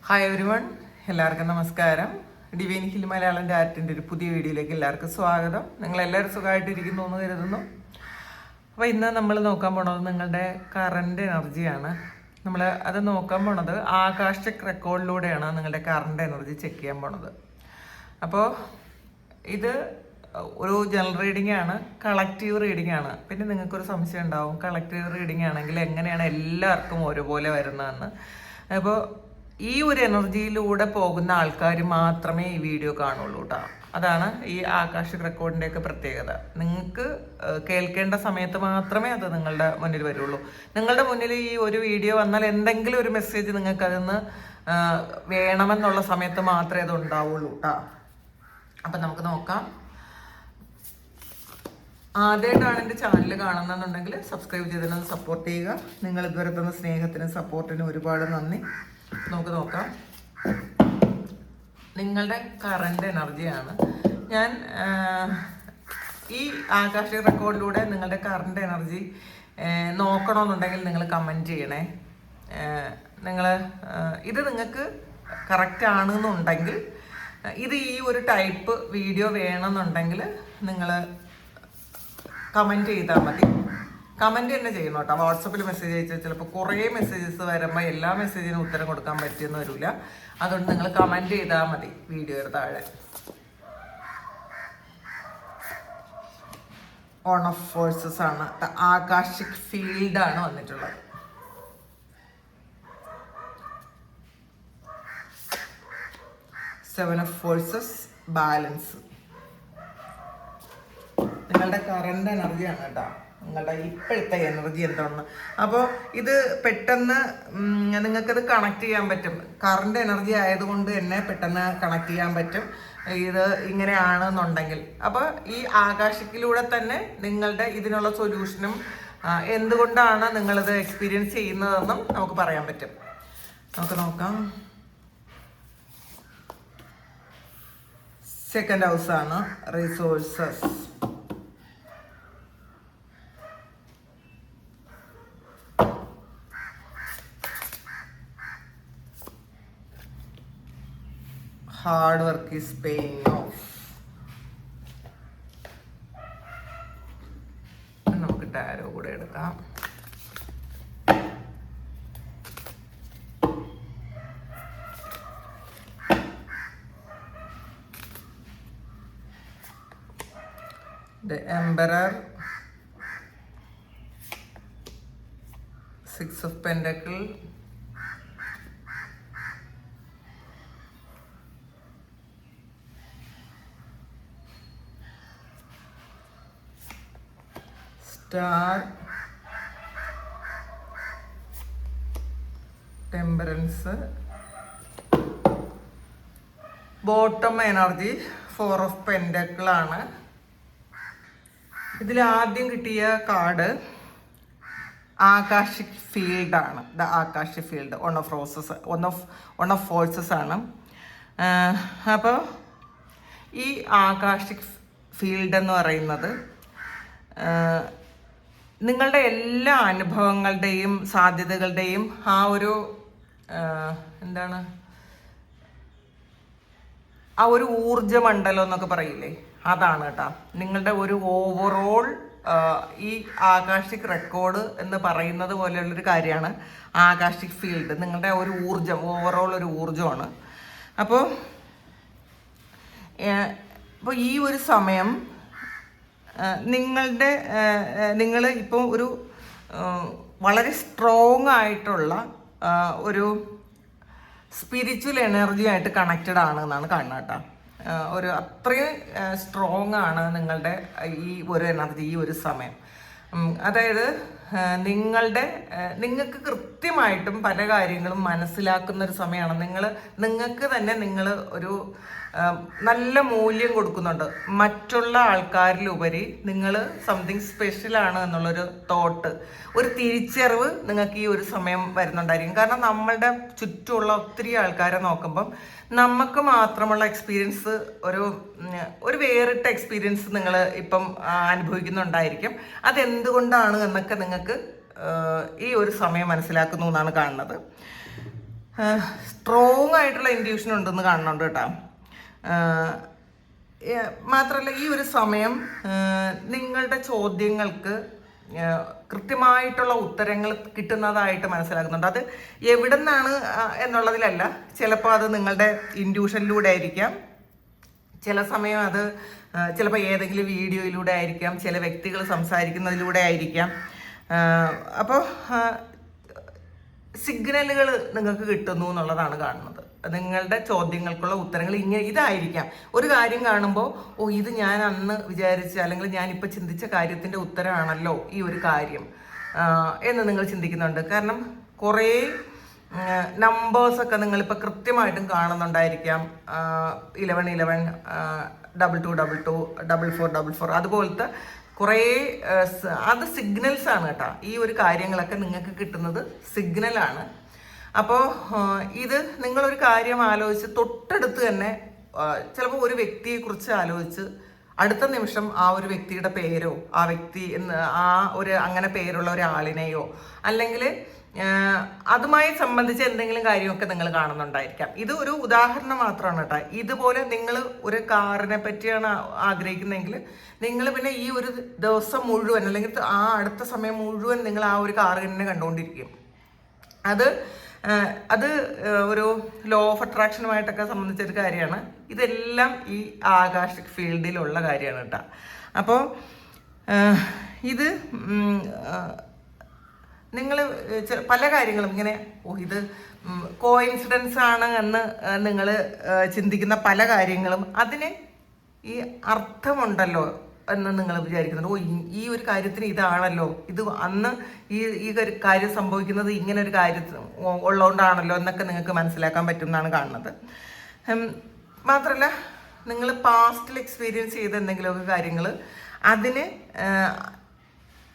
Hi everyone, എല്ലാവർക്കും നമസ്കാരം. Divine hill Malayalam ഡാറ്റിൻ്റെ ഒരു പുതിയ വീഡിയോയിലേക്ക് എല്ലാവർക്കും സ്വാഗതം. നിങ്ങളെല്ലാവരും സുഖമായിട്ടിരിക്കുന്നു എന്ന് കരുതുന്നു. അപ്പോൾ ഇന്ന് നമ്മൾ നോക്കാൻ പോണത് നിങ്ങളുടെ കറണ്ട് എനർജിയാണ്. നമ്മൾ അത് നോക്കാൻ പോണത് ആകാശിക് റെക്കോർഡിലൂടെയാണ് നിങ്ങളുടെ കറണ്ട് എനർജി ചെക്ക് ചെയ്യാൻ പോണത്. അപ്പോൾ ഇത് ഒരു ജനറൽ റീഡിംഗ് ആണ്, കളക്റ്റീവ് റീഡിംഗ് ആണ്. പിന്നെ നിങ്ങൾക്കൊരു സംശയം ഉണ്ടാവും, കളക്റ്റീവ് റീഡിംഗ് ആണെങ്കിൽ എങ്ങനെയാണ് എല്ലാവർക്കും ഒരുപോലെ വരുന്നതെന്ന്. അപ്പോൾ ഈ ഒരു എനർജിയിലൂടെ പോകുന്ന ആൾക്കാർ മാത്രമേ ഈ വീഡിയോ കാണുള്ളൂ കേട്ടോ. അതാണ് ഈ ആകാശിക് റെക്കോർഡിൻ്റെയൊക്കെ പ്രത്യേകത. നിങ്ങൾക്ക് കേൾക്കേണ്ട സമയത്ത് മാത്രമേ അത് നിങ്ങളുടെ മുന്നിൽ വരുള്ളൂ. നിങ്ങളുടെ മുന്നിൽ ഈ ഒരു വീഡിയോ വന്നാൽ എന്തെങ്കിലും ഒരു മെസ്സേജ് നിങ്ങൾക്ക് അതിന്ന് വേണമെന്നുള്ള സമയത്ത് മാത്രമേ അത് ഉണ്ടാവുള്ളൂ കേട്ടോ. അപ്പം നമുക്ക് നോക്കാം. ആദ്യമായിട്ടാണ് എൻ്റെ ചാനൽ കാണുന്നതെന്നുണ്ടെങ്കിൽ സബ്സ്ക്രൈബ് ചെയ്തിട്ടൊന്ന് സപ്പോർട്ട് ചെയ്യുക. നിങ്ങൾ ഇതുവരെ തന്ന സ്നേഹത്തിനും സപ്പോർട്ടിനും ഒരുപാട് നന്ദി. നമുക്ക് നോക്കാം. നിങ്ങളുടെ കറണ്ട് എനർജിയാണ് ഞാൻ ഈ ആകാശിക റെക്കോർഡിലൂടെ നിങ്ങളുടെ കറണ്ട് എനർജി നോക്കണമെന്നുണ്ടെങ്കിൽ നിങ്ങൾ കമൻറ്റ് ചെയ്യണേ. നിങ്ങൾ ഇത് നിങ്ങൾക്ക് കറക്റ്റ് ആണെന്നുണ്ടെങ്കിൽ, ഇത് ഈ ഒരു ടൈപ്പ് വീഡിയോ വേണമെന്നുണ്ടെങ്കിൽ നിങ്ങൾ കമൻറ്റ് ചെയ്താൽ മതി. കമൻറ്റ് തന്നെ ചെയ്യണം കേട്ടോ. വാട്സപ്പിൽ മെസ്സേജ് അയച്ചാൽ ചിലപ്പോൾ കുറേ മെസ്സേജസ് വരുമ്പോൾ എല്ലാ മെസ്സേജിനും ഉത്തരം കൊടുക്കാൻ പറ്റിയെന്ന് വരില്ല. അതുകൊണ്ട് നിങ്ങൾ കമൻറ്റ് ചെയ്താൽ മതി വീഡിയോയുടെ താഴെ. ഓൺ ഓഫ് ഫോഴ്സസ് ആണ്, ആകാശിക് ഫീൽഡാണ് വന്നിട്ടുള്ളത്. Seven of forces, balance. നിങ്ങളുടെ കറണ്ട് എനർജിയാണ് കേട്ടോ, നിങ്ങളുടെ ഇപ്പോഴത്തെ എനർജി എന്താണെന്ന്. അപ്പോൾ ഇത് പെട്ടെന്ന് നിങ്ങൾക്കത് കണക്ട് ചെയ്യാൻ പറ്റും. കറണ്ട് എനർജി ആയതുകൊണ്ട് തന്നെ പെട്ടെന്ന് കണക്ട് ചെയ്യാൻ പറ്റും ഇത് ഇങ്ങനെയാണെന്നുണ്ടെങ്കിൽ. അപ്പോൾ ഈ ആകാശിക്കിലൂടെ തന്നെ നിങ്ങളുടെ ഇതിനുള്ള സൊല്യൂഷനും എന്തുകൊണ്ടാണ് നിങ്ങളിത് എക്സ്പീരിയൻസ് ചെയ്യുന്നതെന്നും നമുക്ക് പറയാൻ പറ്റും. നമുക്ക് നോക്കാം. സെക്കൻഡ് ഹൗസാണ് resources. Hard work is paying off. നമുക്ക് ടാരോ കൂടെ എടുക്കാം. The Emperor, Six of Pentacles, Star, Temperance, bottom energy, four of pentacle ആണ്. ഇതിൽ ആദ്യം കിട്ടിയ കാർഡ് ആകാശിക് ഫീൽഡ് ആണ്. The akashic field one of forces ആണ്. അപ്പോൾ ഈ ആകാശിക് ഫീൽഡ് എന്ന് പറയുന്നത് നിങ്ങളുടെ എല്ലാ അനുഭവങ്ങളുടെയും സാധ്യതകളുടെയും ആ ഒരു എന്താണ്, ആ ഒരു ഊർജ്ജമണ്ഡലം എന്നൊക്കെ പറയില്ലേ, അതാണ് കേട്ടോ. നിങ്ങളുടെ ഒരു ഓവറോൾ ഈ ആകാശിക് റെക്കോർഡ് എന്ന് പറയുന്നത് പോലെയുള്ളൊരു കാര്യമാണ് ആകാശിക് ഫീൽഡ്. നിങ്ങളുടെ ഒരു ഊർജ്ജം, ഓവറോൾ ഒരു ഊർജ്ജമാണ്. അപ്പോൾ ഈ ഒരു സമയം നിങ്ങൾ ഇപ്പോൾ ഒരു വളരെ സ്ട്രോങ് ആയിട്ടുള്ള ഒരു സ്പിരിച്വൽ എനർജി ആയിട്ട് കണക്റ്റഡ് ആണ് എന്നാണ് കാണുന്നത് കേട്ടോ. ഒരു അത്രയും സ്ട്രോങ് ആണ് നിങ്ങളുടെ ഈ ഒരു എനർജി ഈ ഒരു സമയം. അതായത് നിങ്ങൾക്ക് കൃത്യമായിട്ടും പല കാര്യങ്ങളും മനസ്സിലാക്കുന്ന ഒരു സമയമാണ്. നിങ്ങൾക്ക് തന്നെ നിങ്ങൾ ഒരു നല്ല മൂല്യം കൊടുക്കുന്നുണ്ട്. മറ്റുള്ള ആൾക്കാരിലുപരി നിങ്ങൾ സംതിങ് സ്പെഷ്യലാണ് എന്നുള്ളൊരു തോട്ട്, ഒരു തിരിച്ചറിവ് നിങ്ങൾക്ക് ഈ ഒരു സമയം വരുന്നുണ്ടായിരിക്കും. കാരണം നമ്മളുടെ ചുറ്റുമുള്ള ഒത്തിരി ആൾക്കാരെ നോക്കുമ്പം നമുക്ക് മാത്രമുള്ള എക്സ്പീരിയൻസ് ഒരു വേറിട്ട എക്സ്പീരിയൻസ് നിങ്ങൾ ഇപ്പം അനുഭവിക്കുന്നുണ്ടായിരിക്കും. അതെന്തുകൊണ്ടാണ് എന്നൊക്കെ നിങ്ങൾക്ക് ഈ ഒരു സമയം മനസ്സിലാക്കുന്നു എന്നാണ് കാണുന്നത്. സ്ട്രോങ് ആയിട്ടുള്ള ഇൻഡ്യൂഷൻ ഉണ്ടെന്ന് കാണുന്നുണ്ട് കേട്ടോ. മാത്രമല്ല ഈ ഒരു സമയം നിങ്ങളുടെ ചോദ്യങ്ങൾക്ക് കൃത്യമായിട്ടുള്ള ഉത്തരങ്ങൾ കിട്ടുന്നതായിട്ട് മനസ്സിലാക്കുന്നുണ്ട്. അത് എവിടെ നിന്നാണ് എന്നുള്ളതിലല്ല, ചിലപ്പോൾ അത് നിങ്ങളുടെ ഇൻഡ്യൂഷനിലൂടെ ആയിരിക്കാം, ചില സമയം അത് ചിലപ്പോൾ ഏതെങ്കിലും വീഡിയോയിലൂടെ ആയിരിക്കാം, ചില വ്യക്തികൾ സംസാരിക്കുന്നതിലൂടെ ആയിരിക്കാം. അപ്പോൾ സിഗ്നലുകൾ നിങ്ങൾക്ക് കിട്ടുന്നു എന്നുള്ളതാണ് കാണുന്നത്. നിങ്ങളുടെ ചോദ്യങ്ങൾക്കുള്ള ഉത്തരങ്ങൾ ഇതായിരിക്കാം. ഒരു കാര്യം കാണുമ്പോൾ ഇത് ഞാൻ അന്ന് വിചാരിച്ച അല്ലെങ്കിൽ ഞാനിപ്പോൾ ചിന്തിച്ച കാര്യത്തിൻ്റെ ഉത്തരമാണല്ലോ ഈ ഒരു കാര്യം എന്ന് നിങ്ങൾ ചിന്തിക്കുന്നുണ്ട്. കാരണം കുറേ നമ്പേഴ്സൊക്കെ നിങ്ങളിപ്പോൾ കൃത്യമായിട്ടും കാണുന്നുണ്ടായിരിക്കാം. 1111, 2222, 4444 അതുപോലത്തെ കുറേ അത് സിഗ്നൽസ് ആണ് കേട്ടോ. ഈ ഒരു കാര്യങ്ങളൊക്കെ നിങ്ങൾക്ക് കിട്ടുന്നത് സിഗ്നലാണ്. അപ്പോൾ ഇത് നിങ്ങളൊരു കാര്യം ആലോചിച്ച് തൊട്ടടുത്ത് തന്നെ ചിലപ്പോൾ ഒരു വ്യക്തിയെക്കുറിച്ച് ആലോചിച്ച് അടുത്ത നിമിഷം ആ ഒരു വ്യക്തിയുടെ പേരോ ആ വ്യക്തി അങ്ങനെ പേരുള്ള ഒരാളിനെയോ അല്ലെങ്കിൽ അതുമായി സംബന്ധിച്ച് എന്തെങ്കിലും കാര്യമൊക്കെ നിങ്ങൾ കാണുന്നുണ്ടായിരിക്കാം. ഇത് ഒരു ഉദാഹരണം മാത്രമാണ് കേട്ടോ. ഇതുപോലെ നിങ്ങൾ ഒരു കാറിനെ പറ്റിയാണ് ആഗ്രഹിക്കുന്നതെങ്കിൽ നിങ്ങൾ പിന്നെ ഈ ഒരു ദിവസം മുഴുവൻ അല്ലെങ്കിൽ ആ അടുത്ത സമയം മുഴുവൻ നിങ്ങൾ ആ ഒരു കാർ തന്നെ കണ്ടുകൊണ്ടിരിക്കും. അത് ഒരു ലോ ഓഫ് അട്രാക്ഷനുമായിട്ടൊക്കെ സംബന്ധിച്ചൊരു കാര്യമാണ്. ഇതെല്ലാം ഈ ആകാശിക് ഫീൽഡിലുള്ള കാര്യമാണ് കേട്ടോ. അപ്പോൾ ഇത് നിങ്ങൾ പല കാര്യങ്ങളും ഇങ്ങനെ ഇത് കോയിൻസിഡൻസ് ആണ് എന്ന് നിങ്ങൾ ചിന്തിക്കുന്ന പല കാര്യങ്ങളും അതിന് ഈ അർത്ഥമുണ്ടല്ലോ എന്ന് നിങ്ങൾ വിചാരിക്കുന്നുണ്ട്. ഈ ഒരു കാര്യത്തിന് ഇതാണല്ലോ, ഇത് അന്ന് ഈ കാര്യം സംഭവിക്കുന്നത് ഇങ്ങനെ ഒരു കാര്യത്തിൽ ഉള്ളതുകൊണ്ടാണല്ലോ എന്നൊക്കെ നിങ്ങൾക്ക് മനസ്സിലാക്കാൻ പറ്റും എന്നാണ് കാണുന്നത്. മാത്രമല്ല നിങ്ങൾ പാസ്റ്റിൽ എക്സ്പീരിയൻസ് ചെയ്ത എന്തെങ്കിലുമൊക്കെ കാര്യങ്ങൾ അതിന്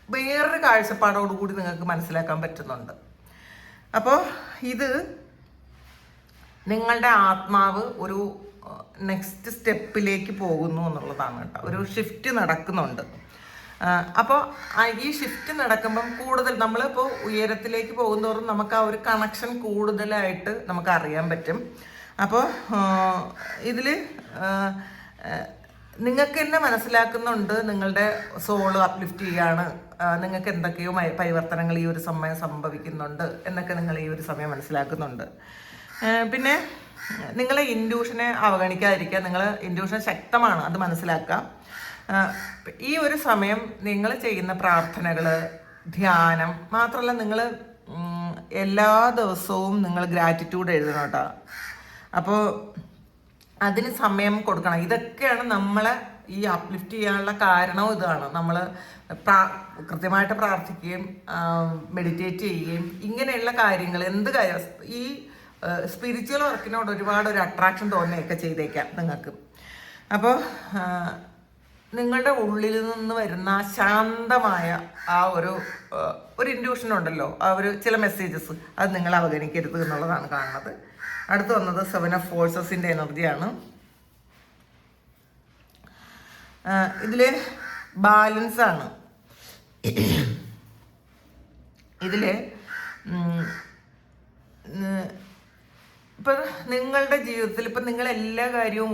വേറൊരു കാഴ്ചപ്പാടോടുകൂടി നിങ്ങൾക്ക് മനസ്സിലാക്കാൻ പറ്റുന്നുണ്ട്. അപ്പോൾ ഇത് നിങ്ങളുടെ ആത്മാവ് ഒരു നെക്സ്റ്റ് സ്റ്റെപ്പിലേക്ക് പോകുന്നു എന്നുള്ളതാണ് കേട്ടോ. ഒരു ഷിഫ്റ്റ് നടക്കുന്നുണ്ട്. അപ്പോൾ ഈ ഷിഫ്റ്റ് നടക്കുമ്പം കൂടുതൽ നമ്മളിപ്പോൾ ഉയരത്തിലേക്ക് പോകുന്നതോറും നമുക്ക് ആ ഒരു കണക്ഷൻ കൂടുതലായിട്ട് നമുക്ക് അറിയാൻ പറ്റും. അപ്പോൾ ഇതിൽ നിങ്ങൾക്ക് തന്നെ മനസ്സിലാക്കുന്നുണ്ട് നിങ്ങളുടെ സോള് അപ്ലിഫ്റ്റ് ചെയ്യാണ്, നിങ്ങൾക്ക് എന്തൊക്കെയോ പരിവർത്തനങ്ങൾ ഈ ഒരു സമയം സംഭവിക്കുന്നുണ്ട് എന്നൊക്കെ നിങ്ങൾ ഈ ഒരു സമയം മനസ്സിലാക്കുന്നുണ്ട്. പിന്നെ നിങ്ങളെ ഇൻഡ്യൂഷനെ അവഗണിക്കാതിരിക്കുക. നിങ്ങൾ ഇൻഡ്യൂഷൻ ശക്തമാണ്, അത് മനസ്സിലാക്കാം. ഈ ഒരു സമയം നിങ്ങൾ ചെയ്യുന്ന പ്രാർത്ഥനകൾ, ധ്യാനം മാത്രമല്ല നിങ്ങൾ എല്ലാ ദിവസവും നിങ്ങൾ ഗ്രാറ്റിറ്റ്യൂഡ് എഴുതണം കേട്ടോ. അപ്പോൾ അതിന് സമയം കൊടുക്കണം. ഇതൊക്കെയാണ് നമ്മളെ ഈ അപ്ലിഫ്റ്റ് ചെയ്യാനുള്ള കാരണവും ഇതാണ്. നമ്മൾ കൃത്യമായിട്ട് പ്രാർത്ഥിക്കുകയും മെഡിറ്റേറ്റ് ചെയ്യുകയും ഇങ്ങനെയുള്ള കാര്യങ്ങൾ എന്ത് കാര്യം ഈ സ്പിരിച്വൽ വർക്കിനോട് ഒരുപാട് ഒരു അട്രാക്ഷൻ തോന്നുകയൊക്കെ ചെയ്തേക്കാം നിങ്ങൾക്ക്. അപ്പോൾ നിങ്ങളുടെ ഉള്ളിൽ നിന്ന് വരുന്ന ശാന്തമായ ആ ഒരു ഇൻഡ്യൂഷൻ ഉണ്ടല്ലോ, ആ ഒരു ചില മെസ്സേജസ്, അത് നിങ്ങൾ അവഗണിക്കരുത് എന്നുള്ളതാണ് കാണുന്നത്. അടുത്ത് വന്നത് 7 ഓഫ് ഫോഴ്സസിൻ്റെ എനർജിയാണ്. ഇതിൽ ബാലൻസ് ആണ്. ഇതിൽ ഇപ്പം നിങ്ങളുടെ ജീവിതത്തിൽ ഇപ്പം നിങ്ങൾ എല്ലാ കാര്യവും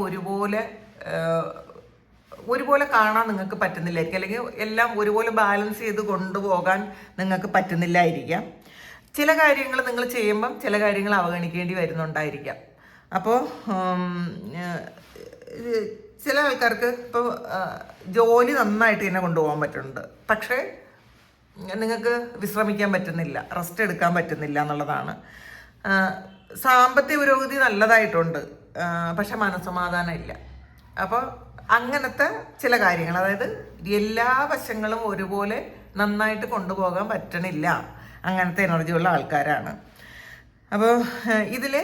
ഒരുപോലെ കാണാൻ നിങ്ങൾക്ക് പറ്റുന്നില്ലായിരിക്കും, അല്ലെങ്കിൽ എല്ലാം ഒരുപോലെ ബാലൻസ് ചെയ്ത് കൊണ്ടുപോകാൻ നിങ്ങൾക്ക് പറ്റുന്നില്ലായിരിക്കാം. ചില കാര്യങ്ങൾ നിങ്ങൾ ചെയ്യുമ്പം ചില കാര്യങ്ങൾ അവഗണിക്കേണ്ടി വരുന്നുണ്ടായിരിക്കാം. അപ്പോൾ ചില ആൾക്കാർക്ക് ഇപ്പോൾ ജോലി നന്നായിട്ട് തന്നെ കൊണ്ടുപോകാൻ പറ്റുന്നുണ്ട്, പക്ഷേ നിങ്ങൾക്ക് വിശ്രമിക്കാൻ പറ്റുന്നില്ല, റെസ്റ്റ് എടുക്കാൻ പറ്റുന്നില്ല എന്നുള്ളതാണ്. സാമ്പത്തിക പുരോഗതി നല്ലതായിട്ടുണ്ട്, പക്ഷെ മനസ്സമാധാനം ഇല്ല. അപ്പോൾ അങ്ങനത്തെ ചില കാര്യങ്ങൾ, അതായത് എല്ലാ വശങ്ങളും ഒരുപോലെ നന്നായിട്ട് കൊണ്ടുപോകാൻ പറ്റണില്ല, അങ്ങനത്തെ എനർജിയുള്ള ആൾക്കാരാണ്. അപ്പോൾ ഇതിൽ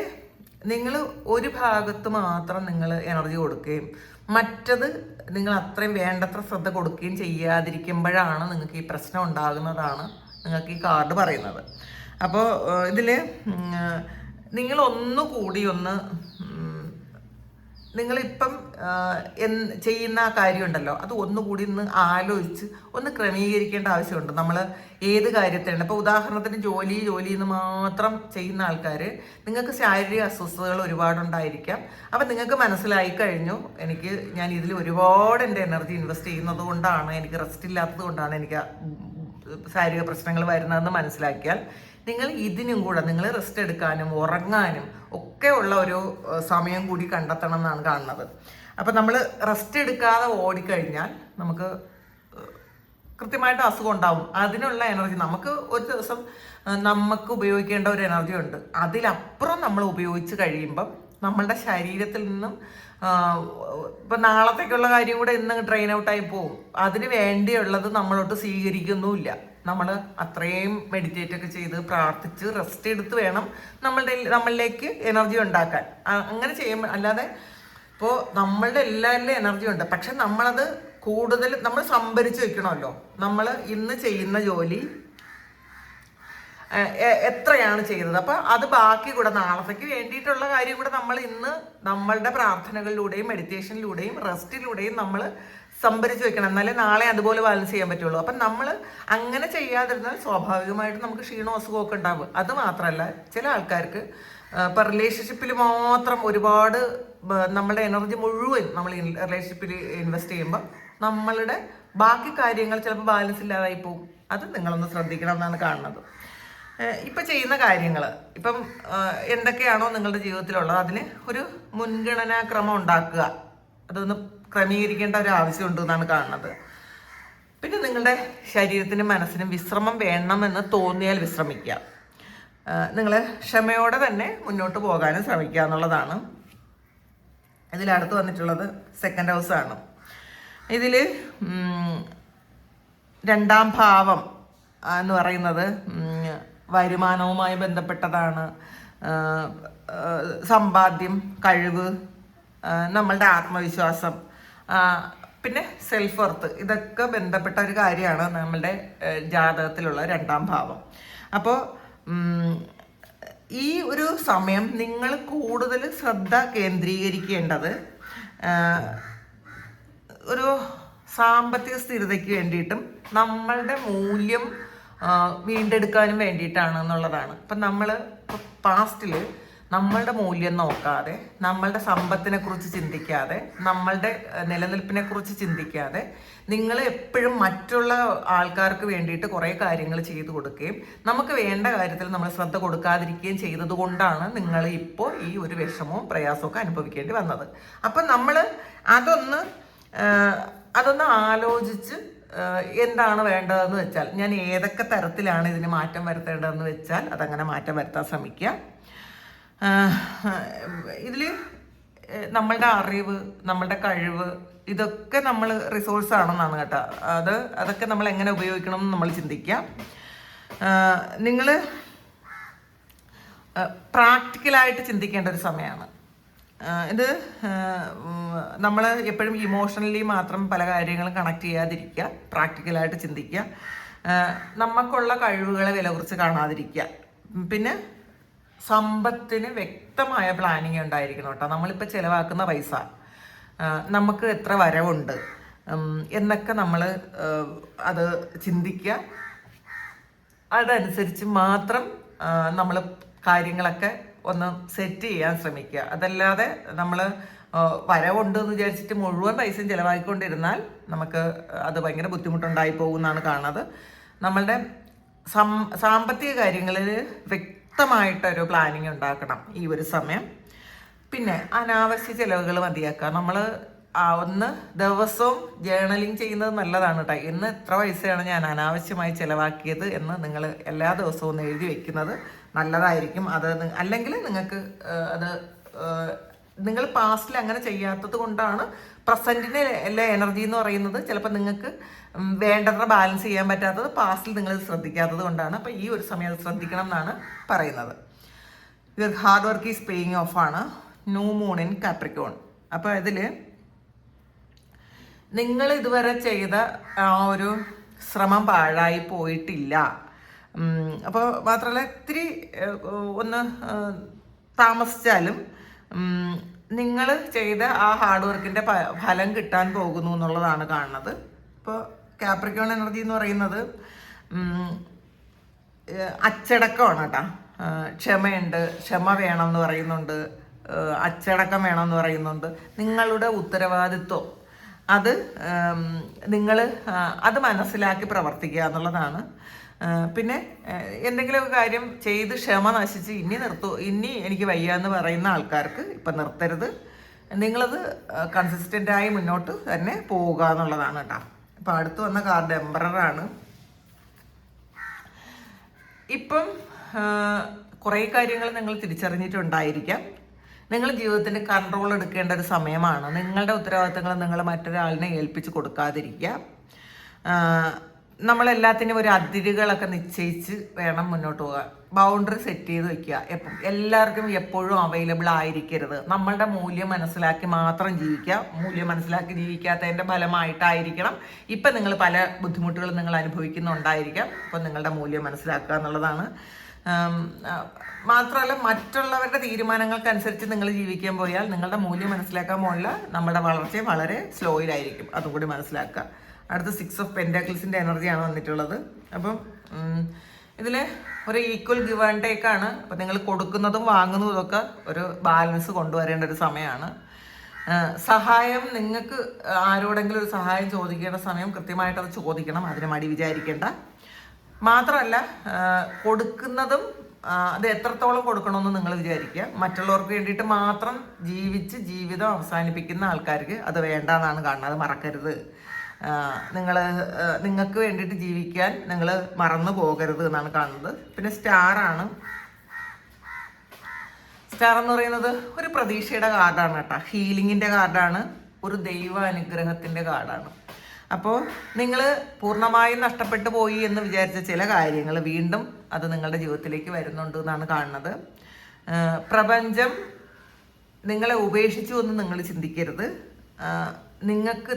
നിങ്ങൾ ഒരു ഭാഗത്ത് മാത്രം നിങ്ങൾ എനർജി കൊടുക്കുകയും മറ്റത് നിങ്ങൾ അത്രയും വേണ്ടത്ര ശ്രദ്ധ കൊടുക്കുകയും ചെയ്യാതിരിക്കുമ്പോഴാണ് നിങ്ങൾക്ക് ഈ പ്രശ്നം ഉണ്ടാകുന്നതാണ് നിങ്ങൾക്ക് ഈ കാർഡ് പറയുന്നത്. അപ്പോൾ ഇതിൽ നിങ്ങൾ ഒന്നുകൂടി ഒന്ന് നിങ്ങളിപ്പം ചെയ്യുന്ന ആ കാര്യമുണ്ടല്ലോ, അത് ഒന്നുകൂടി ഒന്ന് ആലോചിച്ച് ഒന്ന് ക്രമീകരിക്കേണ്ട ആവശ്യമുണ്ട്. നമ്മൾ ഏത് കാര്യത്തിലാണ് ഇപ്പോൾ ഉദാഹരണത്തിന് ജോലി എന്ന് മാത്രം ചെയ്യുന്ന ആൾക്കാർ, നിങ്ങൾക്ക് ശാരീരിക അസ്വസ്ഥതകൾ ഒരുപാടുണ്ടായിരിക്കാം. അപ്പം നിങ്ങൾക്ക് മനസ്സിലായി കഴിഞ്ഞു, ഞാൻ ഇതിൽ ഒരുപാട് എൻ്റെ എനർജി ഇൻവെസ്റ്റ് ചെയ്യുന്നത് കൊണ്ടാണ്, എനിക്ക് റെസ്റ്റ് ഇല്ലാത്തത് കൊണ്ടാണ് എനിക്ക് ശാരീരിക പ്രശ്നങ്ങൾ വരുന്നതെന്ന് മനസ്സിലാക്കിയാൽ നിങ്ങൾ ഇതിനും കൂടെ നിങ്ങൾ റെസ്റ്റ് എടുക്കാനും ഉറങ്ങാനും ഒക്കെ ഉള്ള ഒരു സമയം കൂടി കണ്ടെത്തണം എന്നാണ് കാണുന്നത്. അപ്പം നമ്മൾ റെസ്റ്റ് എടുക്കാതെ ഓടിക്കഴിഞ്ഞാൽ നമുക്ക് കൃത്യമായിട്ട് അസുഖം ഉണ്ടാവും. അതിനുള്ള എനർജി നമുക്ക് ഒരു ദിവസം നമുക്ക് ഉപയോഗിക്കേണ്ട ഒരു എനർജി ഉണ്ട്. അതിലപ്പുറം നമ്മൾ ഉപയോഗിച്ച് കഴിയുമ്പം നമ്മളുടെ ശരീരത്തിൽ നിന്നും ഇപ്പം നാളത്തേക്കുള്ള കാര്യം കൂടെ ഇന്ന് ട്രെയിൻ ഔട്ടായി പോകും. അതിന് വേണ്ടിയുള്ളത് നമ്മളോട്ട് സ്വീകരിക്കുന്നുമില്ല. നമ്മൾ അത്രയും മെഡിറ്റേറ്റ് ഒക്കെ ചെയ്ത് പ്രാർത്ഥിച്ച് റെസ്റ്റ് എടുത്ത് വേണം നമ്മളിലേക്ക് എനർജി ഉണ്ടാക്കാൻ. അങ്ങനെ ചെയ്യുമ്പോൾ അല്ലാതെ ഇപ്പോൾ നമ്മളുടെ എല്ലാവരിലും എനർജി ഉണ്ട്, പക്ഷെ നമ്മളത് കൂടുതൽ നമ്മൾ സംഭരിച്ച് വെക്കണമല്ലോ. നമ്മൾ ഇന്ന് ചെയ്യുന്ന ജോലി എത്രയാണ് ചെയ്തത്, അപ്പം അത് ബാക്കി കൂടെ നാളത്തേക്ക് വേണ്ടിയിട്ടുള്ള കാര്യം കൂടെ നമ്മൾ ഇന്ന് നമ്മളുടെ പ്രാർത്ഥനകളിലൂടെയും മെഡിറ്റേഷനിലൂടെയും റെസ്റ്റിലൂടെയും നമ്മൾ സംഭരിച്ച് വെക്കണം. എന്നാലേ നാളെ അതുപോലെ ബാലൻസ് ചെയ്യാൻ പറ്റുള്ളൂ. അപ്പം നമ്മൾ അങ്ങനെ ചെയ്യാതിരുന്നാൽ സ്വാഭാവികമായിട്ടും നമുക്ക് ക്ഷീണവും അസുഖമൊക്കെ ഉണ്ടാവും. അത് മാത്രമല്ല, ചില ആൾക്കാർക്ക് ഇപ്പം റിലേഷൻഷിപ്പിൽ മാത്രം ഒരുപാട് നമ്മളുടെ എനർജി മുഴുവൻ നമ്മൾ റിലേഷൻഷിപ്പിൽ ഇൻവെസ്റ്റ് ചെയ്യുമ്പോൾ നമ്മളുടെ ബാക്കി കാര്യങ്ങൾ ചിലപ്പോൾ ബാലൻസ് ഇല്ലാതായി പോകും. അത് നിങ്ങളൊന്ന് ശ്രദ്ധിക്കണം എന്നാണ് കാണുന്നത്. ഇപ്പം ചെയ്യുന്ന കാര്യങ്ങൾ ഇപ്പം എന്തൊക്കെയാണോ നിങ്ങളുടെ ജീവിതത്തിലുള്ളത് അതിന് ഒരു മുൻഗണനാക്രമം ഉണ്ടാക്കുക, അതൊന്ന് ക്രമീകരിക്കേണ്ട ഒരു ആവശ്യമുണ്ട് എന്നാണ് കാണുന്നത്. പിന്നെ നിങ്ങളുടെ ശരീരത്തിനും മനസ്സിനും വിശ്രമം വേണമെന്ന് തോന്നിയാൽ വിശ്രമിക്കുക. നിങ്ങൾ ക്ഷമയോടെ തന്നെ മുന്നോട്ട് പോകാനും ശ്രമിക്കുക എന്നുള്ളതാണ്. ഇതിലടുത്ത് വന്നിട്ടുള്ളത് സെക്കൻഡ് ഹൗസാണ്. ഇതിൽ രണ്ടാം ഭാവം എന്ന് പറയുന്നത് വരുമാനവുമായി ബന്ധപ്പെട്ടതാണ്. സമ്പാദ്യം, കഴിവ്, നമ്മളുടെ ആത്മവിശ്വാസം, പിന്നെ സെൽഫ് വർത്ത്, ഇതൊക്കെ ബന്ധപ്പെട്ട ഒരു കാര്യമാണ് നമ്മളുടെ ജാതകത്തിലുള്ള രണ്ടാം ഭാവം. അപ്പോൾ ഈ ഒരു സമയം നിങ്ങൾ കൂടുതൽ ശ്രദ്ധ കേന്ദ്രീകരിക്കേണ്ടത് ഒരു സാമ്പത്തിക സ്ഥിരതയ്ക്ക് വേണ്ടിയിട്ടും നമ്മളുടെ മൂല്യം വീണ്ടെടുക്കാനും വേണ്ടിയിട്ടാണ് എന്നുള്ളതാണ്. ഇപ്പം നമ്മൾ പാസ്റ്റിൽ നമ്മളുടെ മൂല്യം നോക്കാതെ, നമ്മളുടെ സമ്പത്തിനെ കുറിച്ച് ചിന്തിക്കാതെ, നമ്മളുടെ നിലനിൽപ്പിനെ കുറിച്ച് ചിന്തിക്കാതെ നിങ്ങൾ എപ്പോഴും മറ്റുള്ള ആൾക്കാർക്ക് വേണ്ടിയിട്ട് കുറേ കാര്യങ്ങൾ ചെയ്തു കൊടുക്കുകയും നമുക്ക് വേണ്ട കാര്യത്തിൽ നമ്മൾ ശ്രദ്ധ കൊടുക്കാതിരിക്കുകയും ചെയ്തത് കൊണ്ടാണ് നിങ്ങൾ ഇപ്പോൾ ഈ ഒരു വിഷമവും പ്രയാസമൊക്കെ അനുഭവിക്കേണ്ടി വന്നത്. അപ്പം നമ്മൾ അതൊന്ന് ആലോചിച്ച് എന്താണ് വേണ്ടതെന്ന് വെച്ചാൽ, ഞാൻ ഏതൊക്കെ തരത്തിലാണ് ഇതിന് മാറ്റം വരുത്തേണ്ടതെന്ന് വെച്ചാൽ അതങ്ങനെ മാറ്റം വരുത്താൻ ശ്രമിക്കുക. ഇതിൽ നമ്മളുടെ അറിവ്, നമ്മളുടെ കഴിവ്, ഇതൊക്കെ നമ്മൾ റിസോഴ്സ് ആണെന്നാണ് കേട്ടോ. അതൊക്കെ നമ്മൾ എങ്ങനെ ഉപയോഗിക്കണം എന്ന് നമ്മൾ ചിന്തിക്കുക. നിങ്ങൾ പ്രാക്ടിക്കലായിട്ട് ചിന്തിക്കേണ്ട ഒരു സമയമാണ് ഇത്. നമ്മൾ എപ്പോഴും ഇമോഷണലി മാത്രം പല കാര്യങ്ങളും കണക്ട് ചെയ്യാതിരിക്കുക, പ്രാക്ടിക്കലായിട്ട് ചിന്തിക്കുക, നമുക്കുള്ള കഴിവുകളെ വില കുറിച്ച് കാണാതിരിക്കുക. പിന്നെ സമ്പത്തിന് വ്യക്തമായ പ്ലാനിങ് ഉണ്ടായിരിക്കണം കേട്ടോ. നമ്മളിപ്പോൾ ചിലവാക്കുന്ന പൈസ നമുക്ക് എത്ര വരവുണ്ട് എന്നൊക്കെ നമ്മൾ അത് ചിന്തിക്കുക. അതനുസരിച്ച് മാത്രം നമ്മൾ കാര്യങ്ങളൊക്കെ ഒന്ന് സെറ്റ് ചെയ്യാൻ ശ്രമിക്കുക. അതല്ലാതെ നമ്മൾ വരവുണ്ട് എന്ന് വിചാരിച്ചിട്ട് മുഴുവൻ പൈസയും ചിലവാക്കിക്കൊണ്ടിരുന്നാൽ നമുക്ക് അത് ഭയങ്കര ബുദ്ധിമുട്ടുണ്ടായി പോകുമെന്നാണ് കാണുന്നത്. നമ്മളുടെ സാമ്പത്തിക കാര്യങ്ങളിൽ വ്യക്തമായിട്ടൊരു പ്ലാനിങ് ഉണ്ടാക്കണം ഈ ഒരു സമയം. പിന്നെ അനാവശ്യ ചിലവുകൾ മതിയാക്കുക. നമ്മൾ ഒന്ന് ദിവസവും ജേർണലിങ് ചെയ്യുന്നത് നല്ലതാണ് കേട്ടോ. ഇന്ന് എത്ര പൈസയാണ് ഞാൻ അനാവശ്യമായി ചിലവാക്കിയത് എന്ന് നിങ്ങൾ എല്ലാ ദിവസവും ഒന്ന് എഴുതി വെക്കുന്നത് നല്ലതായിരിക്കും. അത് അല്ലെങ്കിൽ നിങ്ങൾക്ക് അത് നിങ്ങൾ പാസ്റ്റിൽ അങ്ങനെ ചെയ്യാത്തത് കൊണ്ടാണ് പ്രസൻറ്റിന് എല്ലാ എനർജി എന്ന് പറയുന്നത് ചിലപ്പോൾ നിങ്ങൾക്ക് വേണ്ടത്ര ബാലൻസ് ചെയ്യാൻ പറ്റാത്തത് പാസ്റ്റിൽ നിങ്ങൾ ശ്രദ്ധിക്കാത്തത് കൊണ്ടാണ്. അപ്പോൾ ഈ ഒരു സമയം അത് ശ്രദ്ധിക്കണം എന്നാണ് പറയുന്നത്. Your hard work is paying off ആണ്. New moon in Capricorn. അപ്പോൾ ഇതിൽ നിങ്ങൾ ഇതുവരെ ചെയ്ത ആ ഒരു ശ്രമം പാഴായി പോയിട്ടില്ല. അപ്പോൾ മാത്രമല്ല, ഇത്തിരി ഒന്ന് താമസിച്ചാലും നിങ്ങൾ ചെയ്ത ആ ഹാർഡ് വർക്കിൻ്റെ ഫലം കിട്ടാൻ പോകുന്നു എന്നുള്ളതാണ് കാണുന്നത്. ഇപ്പോൾ കാപ്രിക്കോൺ എനർജി എന്ന് പറയുന്നത് അച്ചടക്കമാണ് കേട്ടോ. ക്ഷമയുണ്ട്, ക്ഷമ വേണം എന്ന് പറയുന്നുണ്ട്, അച്ചടക്കം വേണമെന്ന് പറയുന്നുണ്ട്. നിങ്ങളുടെ ഉത്തരവാദിത്വം അത് നിങ്ങൾ അത് മനസ്സിലാക്കി പ്രവർത്തിക്കുക എന്നുള്ളതാണ്. പിന്നെ എന്തെങ്കിലും കാര്യം ചെയ്ത് ക്ഷമ നശിച്ച് ഇനി എനിക്ക് വയ്യ എന്ന് പറയുന്ന ആൾക്കാർക്ക് ഇപ്പം നിർത്തരുത്. നിങ്ങളത് കൺസിസ്റ്റൻ്റായി മുന്നോട്ട് തന്നെ പോവുക എന്നുള്ളതാണ് കേട്ടോ. ഇപ്പം അടുത്ത് വന്ന കാർഡ് എംപററാണ്. ഇപ്പം കുറേ കാര്യങ്ങൾ നിങ്ങൾ തിരിച്ചറിഞ്ഞിട്ടുണ്ടായിരിക്കാം. നിങ്ങൾ ജീവിതത്തിന് കൺട്രോൾ എടുക്കേണ്ട ഒരു സമയമാണ്. നിങ്ങളുടെ ഉത്തരവാദിത്തങ്ങൾ നിങ്ങൾ മറ്റൊരാളിനെ ഏൽപ്പിച്ച് കൊടുക്കാതിരിക്കുക. നമ്മളെല്ലാത്തിനും ഒരു അതിരുകളൊക്കെ നിശ്ചയിച്ച് വേണം മുന്നോട്ട് പോകാൻ. ബൗണ്ടറി സെറ്റ് ചെയ്ത് വെക്കുക. എല്ലാവർക്കും എപ്പോഴും അവൈലബിൾ ആയിരിക്കരുത്. നമ്മളുടെ മൂല്യം മനസ്സിലാക്കി മാത്രം ജീവിക്കുക. മൂല്യം മനസ്സിലാക്കി ജീവിക്കാത്തതിൻ്റെ ഫലമായിട്ടായിരിക്കണം ഇപ്പം നിങ്ങൾ പല ബുദ്ധിമുട്ടുകളും നിങ്ങൾ അനുഭവിക്കുന്നുണ്ടായിരിക്കാം. അപ്പം നിങ്ങളുടെ മൂല്യം മനസ്സിലാക്കുക എന്നുള്ളതാണ്. മാത്രമല്ല, മറ്റുള്ളവരുടെ തീരുമാനങ്ങൾക്കനുസരിച്ച് നിങ്ങൾ ജീവിക്കാൻ പോയാൽ നിങ്ങളുടെ മൂല്യം മനസ്സിലാക്കാൻ പോകില്ല. നമ്മുടെ വളർച്ച വളരെ സ്ലോയിലായിരിക്കും. അതും കൂടി മനസ്സിലാക്കുക. അടുത്ത 6 ഓഫ് പെൻറ്റാക്കിൾസിൻ്റെ എനർജിയാണ് വന്നിട്ടുള്ളത്. അപ്പം ഇതിൽ ഒരു ഈക്വൽ ഗിവ് ആൻഡ് ടേക്ക് ആണ്. അപ്പം നിങ്ങൾ കൊടുക്കുന്നതും വാങ്ങുന്നതും ഒക്കെ ഒരു ബാലൻസ് കൊണ്ടുവരേണ്ട ഒരു സമയമാണ്. സഹായം, നിങ്ങൾക്ക് ആരോടെങ്കിലും ഒരു സഹായം ചോദിക്കേണ്ട സമയം കൃത്യമായിട്ട് അത് ചോദിക്കണം. അതിന് മടി വിചാരിക്കേണ്ട. മാത്രമല്ല, കൊടുക്കുന്നതും അത് എത്രത്തോളം കൊടുക്കണമെന്ന് നിങ്ങൾ വിചാരിക്കുക. മറ്റുള്ളവർക്ക് വേണ്ടിയിട്ട് മാത്രം ജീവിച്ച് ജീവിതം അവസാനിപ്പിക്കുന്ന ആൾക്കാർക്ക് അത് വേണ്ടെന്നാണ് കാണുന്നത്. അത് മറക്കരുത്. നിങ്ങൾക്ക് വേണ്ടിയിട്ട് ജീവിക്കാൻ നിങ്ങൾ മറന്നു പോകരുത് എന്നാണ് കാണുന്നത്. പിന്നെ സ്റ്റാറാണ്. സ്റ്റാർ എന്ന് പറയുന്നത് ഒരു പ്രതീക്ഷയുടെ കാർഡാണ് കേട്ടോ. ഹീലിങ്ങിൻ്റെ കാർഡാണ്. ഒരു ദൈവ അനുഗ്രഹത്തിൻ്റെ കാർഡാണ്. അപ്പോൾ നിങ്ങൾ പൂർണ്ണമായും നഷ്ടപ്പെട്ടു പോയി എന്ന് വിചാരിച്ച ചില കാര്യങ്ങൾ വീണ്ടും അത് നിങ്ങളുടെ ജീവിതത്തിലേക്ക് വരുന്നുണ്ട് എന്നാണ് കാണുന്നത്. പ്രപഞ്ചം നിങ്ങളെ ഉപേക്ഷിച്ചു എന്ന് നിങ്ങൾ ചിന്തിക്കരുത്.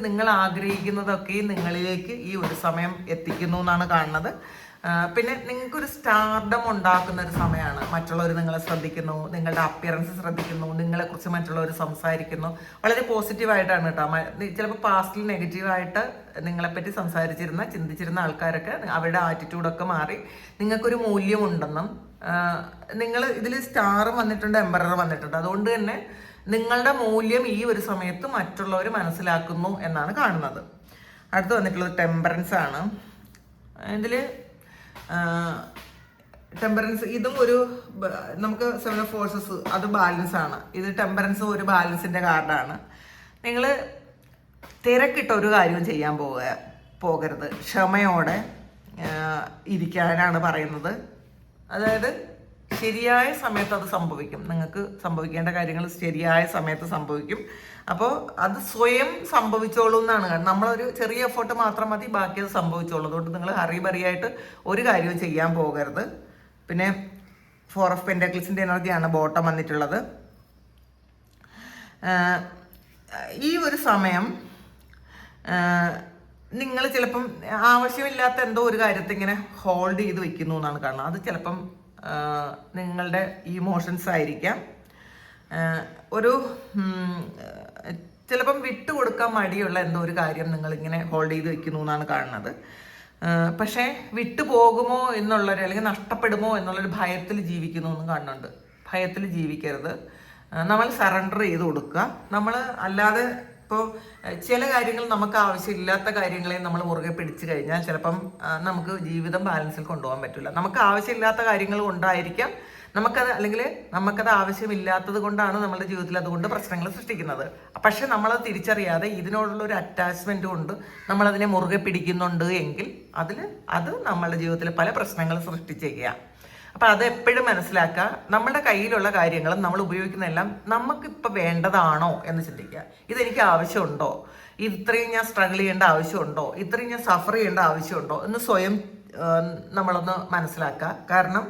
നിങ്ങൾ ആഗ്രഹിക്കുന്നതൊക്കെ നിങ്ങളിലേക്ക് ഈ ഒരു സമയം എത്തിക്കുന്നു എന്നാണ് കാണുന്നത്. പിന്നെ നിങ്ങൾക്കൊരു സ്റ്റാർഡം ഉണ്ടാക്കുന്ന ഒരു സമയമാണ്. മറ്റുള്ളവർ നിങ്ങളെ ശ്രദ്ധിക്കുന്നു, നിങ്ങളുടെ അപ്പിയറൻസ് ശ്രദ്ധിക്കുന്നു, നിങ്ങളെക്കുറിച്ച് മറ്റുള്ളവർ സംസാരിക്കുന്നു. വളരെ പോസിറ്റീവായിട്ടാണ് കേട്ടോ. ചിലപ്പോൾ പാസ്റ്റിൽ നെഗറ്റീവായിട്ട് നിങ്ങളെപ്പറ്റി ചിന്തിച്ചിരുന്ന ആൾക്കാരൊക്കെ അവരുടെ ആറ്റിറ്റ്യൂഡൊക്കെ മാറി നിങ്ങൾക്കൊരു മൂല്യമുണ്ടെന്നും നിങ്ങൾ ഇതിൽ സ്റ്റാർ വന്നിട്ടുണ്ട്, എംപറർ വന്നിട്ടുണ്ട്. അതുകൊണ്ട് തന്നെ നിങ്ങളുടെ മൂല്യം ഈ ഒരു സമയത്ത് മറ്റുള്ളവർ മനസ്സിലാക്കുന്നു എന്നാണ് കാണുന്നത്. അടുത്ത് വന്നിട്ടുള്ളത് ടെമ്പറൻസ് ആണ്. ഇതിൽ ടെമ്പറൻസ് ഇതും ഒരു നമുക്ക് 7 ഓഫ് ഫോഴ്സസ് അത് ബാലൻസ് ആണ്. ഇത് ടെമ്പറൻസ് ഒരു ബാലൻസിൻ്റെ കാർഡാണ്. നിങ്ങൾ തിരക്കിട്ട ഒരു കാര്യവും ചെയ്യാൻ പോകരുത്. ക്ഷമയോടെ ഇരിക്കാനാണ് പറയുന്നത്. അതായത് ശരിയായ സമയത്ത് അത് സംഭവിക്കും. നിങ്ങൾക്ക് സംഭവിക്കേണ്ട കാര്യങ്ങൾ ശരിയായ സമയത്ത് സംഭവിക്കും. അപ്പോൾ അത് സ്വയം സംഭവിച്ചോളൂ എന്നാണ്. നമ്മളൊരു ചെറിയ എഫേർട്ട് മാത്രം മതി, ബാക്കി അത് സംഭവിച്ചോളൂ. അതുകൊണ്ട് നിങ്ങൾ ഹറിബറിയായിട്ട് ഒരു കാര്യവും ചെയ്യാൻ പോകരുത്. പിന്നെ 4 ഓഫ് പെൻറ്റാക്കിൾസിൻ്റെ എനർജിയാണ് ബോട്ടം വന്നിട്ടുള്ളത്. ഈ ഒരു സമയം നിങ്ങൾ ചിലപ്പം ആവശ്യമില്ലാത്ത എന്തോ ഒരു കാര്യത്തെ ഇങ്ങനെ ഹോൾഡ് ചെയ്ത് വെക്കുന്നു എന്നാണ് കാണുന്നത്. അത് ചിലപ്പം നിങ്ങളുടെ ഇമോഷൻസ് ആയിരിക്കാം. ഒരു ചിലപ്പം വിട്ടുകൊടുക്കാൻ മടിയുള്ള എന്തോ ഒരു കാര്യം നിങ്ങളിങ്ങനെ ഹോൾഡ് ചെയ്ത് വെക്കുന്നു എന്നാണ് കാണുന്നത്. പക്ഷേ വിട്ടുപോകുമോ എന്നുള്ളൊരു അല്ലെങ്കിൽ നഷ്ടപ്പെടുമോ എന്നുള്ളൊരു ഭയത്തിൽ ജീവിക്കുന്നു എന്നും കാണുന്നുണ്ട്. ഭയത്തിൽ ജീവിക്കരുത്. നമ്മൾ സറണ്ടർ ചെയ്ത് കൊടുക്കുക. നമ്മൾ അല്ലാതെ ഇപ്പോൾ ചില കാര്യങ്ങൾ നമുക്ക് ആവശ്യമില്ലാത്ത കാര്യങ്ങളെ നമ്മൾ മുറുകെ പിടിച്ചു കഴിഞ്ഞാൽ ചിലപ്പം നമുക്ക് ജീവിതം ബാലൻസിൽ കൊണ്ടുപോകാൻ പറ്റില്ല. നമുക്ക് ആവശ്യമില്ലാത്ത കാര്യങ്ങൾ കൊണ്ടായിരിക്കാം നമുക്കത് ആവശ്യമില്ലാത്തത് കൊണ്ടാണ് നമ്മുടെ ജീവിതത്തിൽ അതുകൊണ്ട് പ്രശ്നങ്ങൾ സൃഷ്ടിക്കുന്നത്. പക്ഷെ നമ്മളത് തിരിച്ചറിയാതെ ഇതിനോടുള്ള ഒരു അറ്റാച്ച്മെന്റ് കൊണ്ട് നമ്മളതിനെ മുറുകെ പിടിക്കുന്നുണ്ട് എങ്കിൽ അത് നമ്മളുടെ ജീവിതത്തിൽ പല പ്രശ്നങ്ങൾ സൃഷ്ടിച്ചേക്കുക. അപ്പം അത് എപ്പോഴും മനസ്സിലാക്കുക. നമ്മുടെ കയ്യിലുള്ള കാര്യങ്ങളും നമ്മൾ ഉപയോഗിക്കുന്നതെല്ലാം നമുക്കിപ്പോൾ വേണ്ടതാണോ എന്ന് ചിന്തിക്കുക. ഇതെനിക്ക് ആവശ്യമുണ്ടോ? ഇത്രയും ഞാൻ സ്ട്രഗിൾ ചെയ്യേണ്ട ആവശ്യമുണ്ടോ? ഇത്രയും ഞാൻ സഫർ ചെയ്യേണ്ട ആവശ്യമുണ്ടോ എന്ന് സ്വയം നമ്മളൊന്ന് മനസ്സിലാക്കുക. കാരണം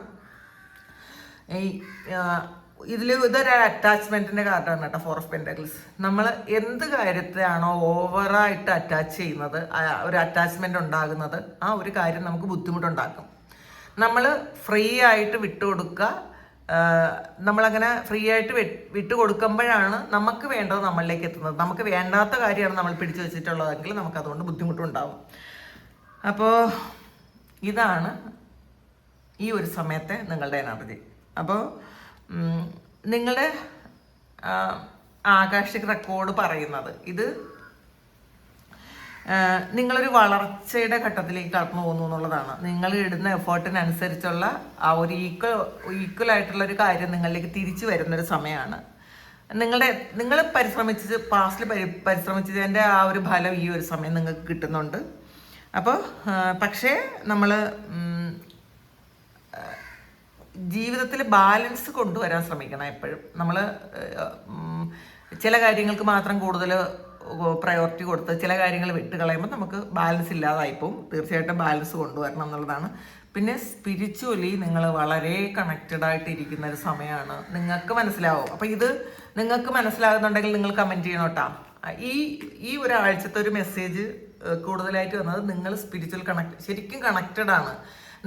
ഇതൊരു അറ്റാച്ച്മെന്റിന്റെ കാർഡാണ് കേട്ടോ. 4 ഓഫ് പെൻറ്റാക്കിൾസ്. നമ്മൾ എന്ത് കാര്യത്തെയാണോ ഓവറായിട്ട് അറ്റാച്ച് ചെയ്യുന്നത്, ഒരു അറ്റാച്ച്മെന്റ് ഉണ്ടാകുന്നത്, ആ ഒരു കാര്യം നമുക്ക് ബുദ്ധിമുട്ടുണ്ടാക്കും. നമ്മൾ ഫ്രീ ആയിട്ട് വിട്ടുകൊടുക്കുക. നമ്മളങ്ങനെ ഫ്രീ ആയിട്ട് വിട്ടു കൊടുക്കുമ്പോഴാണ് നമുക്ക് വേണ്ടത് നമ്മളിലേക്ക് എത്തുന്നത്. നമുക്ക് വേണ്ടാത്ത കാര്യമാണ് നമ്മൾ പിടിച്ചു വെച്ചിട്ടുള്ളതെങ്കിൽ നമുക്കതുകൊണ്ട് ബുദ്ധിമുട്ടുണ്ടാവും. അപ്പോൾ ഇതാണ് ഈ ഒരു സമയത്തെ നിങ്ങളുടെ എനർജി. അപ്പോൾ നിങ്ങളുടെ ആകാശിക് റെക്കോർഡ് പറയുന്നത് ഇത് നിങ്ങളൊരു വളർച്ചയുടെ ഘട്ടത്തിലേക്ക് കടന്നു പോകുന്നു എന്നുള്ളതാണ്. നിങ്ങൾ ഇടുന്ന എഫേർട്ടിനനുസരിച്ചുള്ള ആ ഒരു ഈക്വൽ ആയിട്ടുള്ള ഒരു കാര്യം നിങ്ങളിലേക്ക് തിരിച്ചു വരുന്നൊരു സമയമാണ്. നിങ്ങൾ പാസ്റ്റിൽ പരിശ്രമിച്ചതിൻ്റെ ആ ഒരു ഫലം ഈ ഒരു സമയം നിങ്ങൾക്ക് കിട്ടുന്നുണ്ട്. അപ്പോൾ പക്ഷേ നമ്മൾ ജീവിതത്തിൽ ബാലൻസ് കൊണ്ടുവരാൻ ശ്രമിക്കണം എപ്പോഴും. നമ്മൾ ചില കാര്യങ്ങൾക്ക് മാത്രം കൂടുതൽ പ്രയോറിറ്റി കൊടുത്ത് ചില കാര്യങ്ങൾ വിട്ട് കളയുമ്പോൾ നമുക്ക് ബാലൻസ് ഇല്ലാതായിപ്പോവും. തീർച്ചയായിട്ടും ബാലൻസ് കൊണ്ടുവരണം എന്നുള്ളതാണ്. പിന്നെ സ്പിരിച്വലി നിങ്ങൾ വളരെ കണക്റ്റഡ് ആയിട്ട് ഇരിക്കുന്ന ഒരു സമയമാണ്. നിങ്ങൾക്ക് മനസ്സിലാവും. അപ്പോൾ ഇത് നിങ്ങൾക്ക് മനസ്സിലാകുന്നുണ്ടെങ്കിൽ നിങ്ങൾ കമൻറ്റ് ചെയ്യണം കേട്ടോ. ഈ ഒരാഴ്ചത്തെ ഒരു മെസ്സേജ് കൂടുതലായിട്ട് വന്നത് നിങ്ങൾ സ്പിരിച്വൽ ശരിക്കും കണക്റ്റഡ് ആണ്.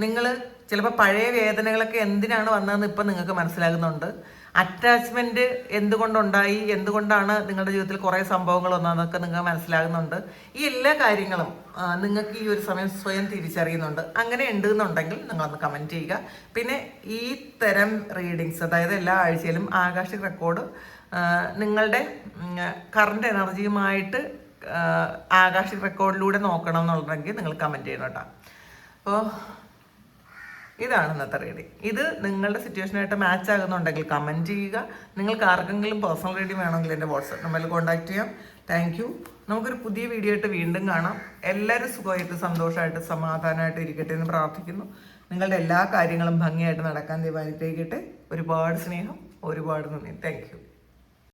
നിങ്ങൾ ചിലപ്പോൾ പഴയ വേദനകളൊക്കെ എന്തിനാണ് വന്നതെന്ന് ഇപ്പം നിങ്ങൾക്ക് മനസ്സിലാകുന്നുണ്ട്. അറ്റാച്ച്മെൻറ്റ് എന്തുകൊണ്ടുണ്ടായി, എന്തുകൊണ്ടാണ് നിങ്ങളുടെ ജീവിതത്തിൽ കുറേ സംഭവങ്ങൾ വന്നതെന്നൊക്കെ നിങ്ങൾക്ക് മനസ്സിലാകുന്നുണ്ട്. ഈ എല്ലാ കാര്യങ്ങളും നിങ്ങൾക്ക് ഈ ഒരു സമയം സ്വയം തിരിച്ചറിയുന്നുണ്ട്. അങ്ങനെ ഉണ്ട് എന്നുണ്ടെങ്കിൽ നിങ്ങളൊന്ന് കമൻറ്റ് ചെയ്യുക. പിന്നെ ഈ തരം റീഡിങ്സ്, അതായത് എല്ലാ ആഴ്ചയിലും ആകാശിക് റെക്കോർഡ് നിങ്ങളുടെ കറണ്ട് എനർജിയുമായിട്ട് ആകാശിക് റെക്കോർഡിലൂടെ നോക്കണം എന്നുണ്ടെങ്കിൽ നിങ്ങൾ കമൻറ്റ് ചെയ്യണം കേട്ടോ. അപ്പോൾ ഇതാണ് ഇന്നത്തെ റീഡിങ്. ഇത് നിങ്ങളുടെ സിറ്റുവേഷനായിട്ട് മാച്ച് ആകുന്നുണ്ടെങ്കിൽ കമൻറ്റ് ചെയ്യുക. നിങ്ങൾക്ക് ആർക്കെങ്കിലും പേഴ്സണൽ റീഡിങ് വേണമെങ്കിൽ എൻ്റെ വാട്സാപ്പ് നമ്പറിൽ കോൺടാക്ട് ചെയ്യാം. Thank you. നമുക്കൊരു പുതിയ വീഡിയോ ആയിട്ട് വീണ്ടും കാണാം. എല്ലാവരും സുഖമായിട്ട് സന്തോഷമായിട്ട് സമാധാനമായിട്ട് ഇരിക്കട്ടെ എന്ന് പ്രാർത്ഥിക്കുന്നു. നിങ്ങളുടെ എല്ലാ കാര്യങ്ങളും ഭംഗിയായിട്ട് നടക്കാൻ ദൈവം അനുഗ്രഹിക്കട്ടെ. ഒരുപാട് സ്നേഹം, ഒരുപാട് നന്ദി. Thank you.